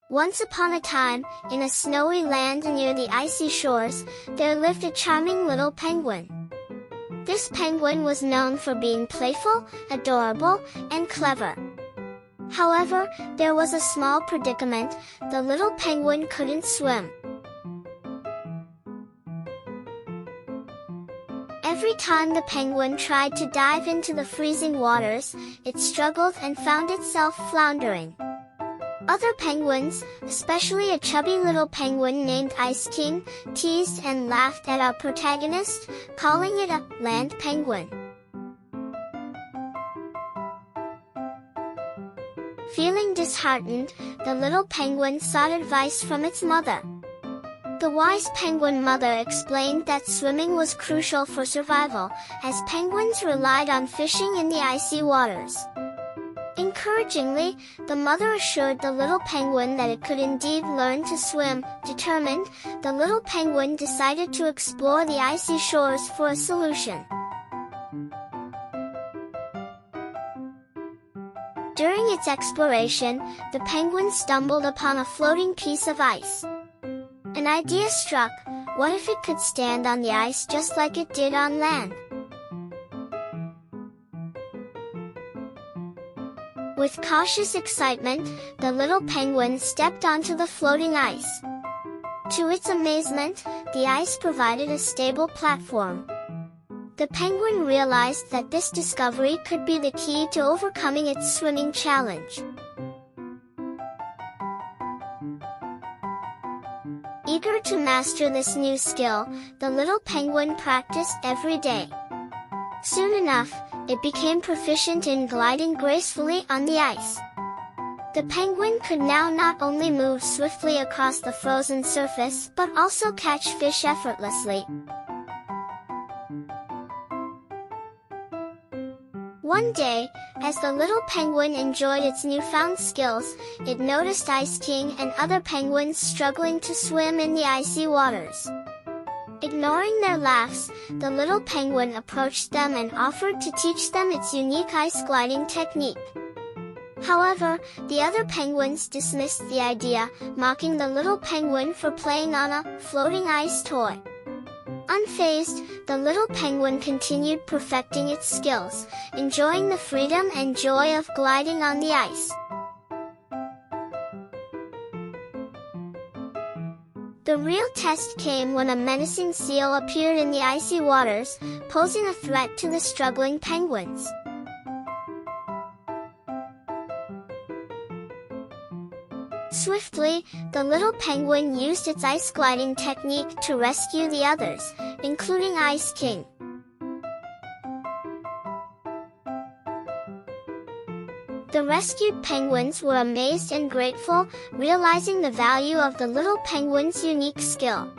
Once upon a time, in a snowy land near the icy shores, there lived a charming little penguin. This penguin was known for being playful, adorable, and clever. However, there was a small predicament: the little penguin couldn't swim. Every time the penguin tried to dive into the freezing waters, it struggled and found itself floundering. Other penguins, especially a chubby little penguin named Ice King, teased and laughed at our protagonist, calling it a land penguin. Feeling disheartened, the little penguin sought advice from its mother. The wise penguin mother explained that swimming was crucial for survival, as penguins relied on fishing in the icy waters. Encouragingly, the mother assured the little penguin that it could indeed learn to swim. Determined, the little penguin decided to explore the icy shores for a solution. During its exploration, the penguin stumbled upon a floating piece of ice. An idea struck: what if it could stand on the ice just like it did on land? With cautious excitement, the little penguin stepped onto the floating ice. To its amazement, the ice provided a stable platform. The penguin realized that this discovery could be the key to overcoming its swimming challenge. Eager to master this new skill, the little penguin practiced every day. Soon enough, it became proficient in gliding gracefully on the ice. The penguin could now not only move swiftly across the frozen surface but also catch fish effortlessly. One day, as the little penguin enjoyed its newfound skills, it noticed Ice King and other penguins struggling to swim in the icy waters. Ignoring their laughs, the little penguin approached them and offered to teach them its unique ice gliding technique. However, the other penguins dismissed the idea, mocking the little penguin for playing on a floating ice toy. Unfazed, the little penguin continued perfecting its skills, enjoying the freedom and joy of gliding on the ice. The real test came when a menacing seal appeared in the icy waters, posing a threat to the struggling penguins. Swiftly, the little penguin used its ice gliding technique to rescue the others, including Ice King. The rescued penguins were amazed and grateful, realizing the value of the little penguin's unique skill.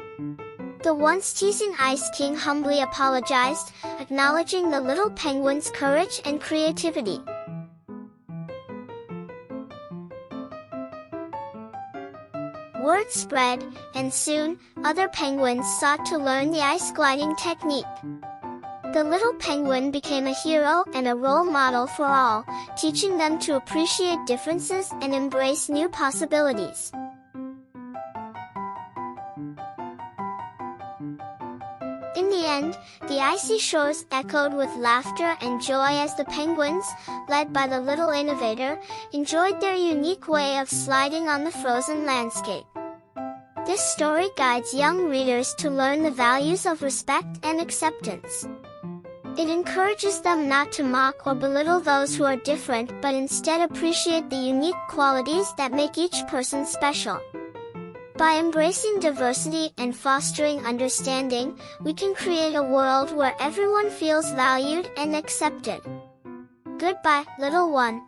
The once teasing Ice King humbly apologized, acknowledging the little penguin's courage and creativity. Word spread, and soon, other penguins sought to learn the ice gliding technique. The little penguin became a hero and a role model for all, teaching them to appreciate differences and embrace new possibilities. In the end, the icy shores echoed with laughter and joy as the penguins, led by the little innovator, enjoyed their unique way of sliding on the frozen landscape. This story guides young readers to learn the values of respect and acceptance. It encourages them not to mock or belittle those who are different but instead appreciate the unique qualities that make each person special. By embracing diversity and fostering understanding, we can create a world where everyone feels valued and accepted. Goodbye, little one.